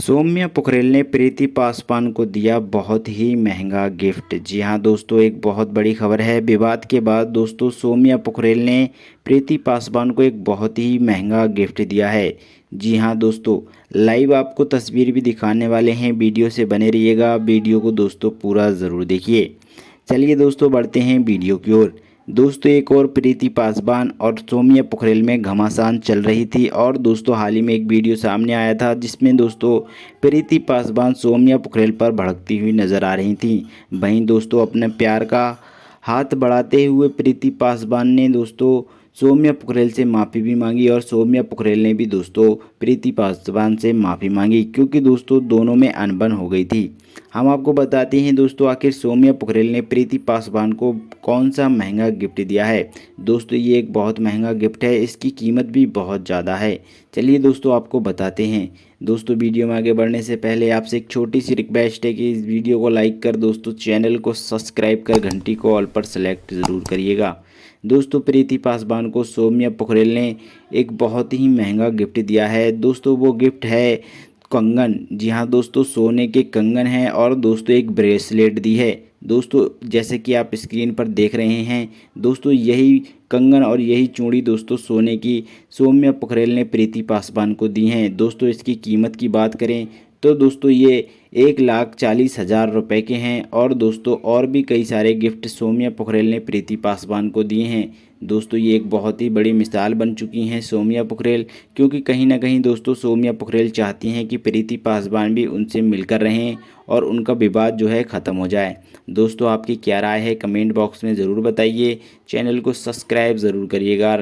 सौम्या पोखरेल ने प्रीति पासवान को दिया बहुत ही महंगा गिफ्ट। जी हां दोस्तों, एक बहुत बड़ी खबर है। विवाद के बाद दोस्तों सौम्या पोखरेल ने प्रीति पासवान को एक बहुत ही महंगा गिफ्ट दिया है। जी हां दोस्तों, लाइव आपको तस्वीर भी दिखाने वाले हैं, वीडियो से बने रहिएगा। वीडियो को दोस्तों पूरा ज़रूर देखिए। चलिए दोस्तों बढ़ते हैं वीडियो की ओर। दोस्तों एक और प्रीति पासवान और सौम्या पोखरेल में घमासान चल रही थी और दोस्तों हाल ही में एक वीडियो सामने आया था जिसमें दोस्तों प्रीति पासवान सौम्या पोखरेल पर भड़कती हुई नजर आ रही थी। वहीं दोस्तों अपने प्यार का हाथ बढ़ाते हुए प्रीति पासवान ने दोस्तों सौम्या पोखरेल से माफ़ी भी मांगी और सौम्या पोखरेल ने भी दोस्तों प्रीति पासवान से माफ़ी मांगी, क्योंकि दोस्तों दोनों में अनबन हो गई थी। हम आपको बताते हैं दोस्तों आखिर सौम्या पोखरेल ने प्रीति पासवान को कौन सा महंगा गिफ्ट दिया है। दोस्तों ये एक बहुत महंगा गिफ्ट है, इसकी कीमत भी बहुत ज़्यादा है। चलिए दोस्तों आपको बताते हैं। दोस्तों वीडियो में आगे बढ़ने से पहले आपसे एक छोटी सी रिक्वेस्ट है कि इस वीडियो को लाइक कर दोस्तों चैनल को सब्सक्राइब कर घंटी को ऑल पर सेलेक्ट ज़रूर करिएगा। दोस्तों प्रीति पासवान को सौम्या पोखरेल ने एक बहुत ही महंगा गिफ्ट दिया है। दोस्तों वो गिफ्ट है कंगन। जी हाँ दोस्तों, सोने के कंगन हैं और दोस्तों एक ब्रेसलेट दी है। दोस्तों जैसे कि आप स्क्रीन पर देख रहे हैं, दोस्तों यही कंगन और यही चूड़ी दोस्तों सोने की सौम्या पोखरेल ने प्रीति पासवान को दी हैं। दोस्तों इसकी कीमत की बात करें तो दोस्तों ये 1,40,000 रुपये के हैं और दोस्तों और भी कई सारे गिफ्ट सौम्या पोखरेल ने प्रीति पासवान को दिए हैं। दोस्तों ये एक बहुत ही बड़ी मिसाल बन चुकी हैं सौम्या पोखरेल, क्योंकि कहीं ना कहीं दोस्तों सौम्या पोखरेल चाहती हैं कि प्रीति पासवान भी उनसे मिलकर रहें और उनका विवाद जो है ख़त्म हो जाए। दोस्तों आपकी क्या राय है कमेंट बॉक्स में ज़रूर बताइए। चैनल को सब्सक्राइब ज़रूर करिएगा।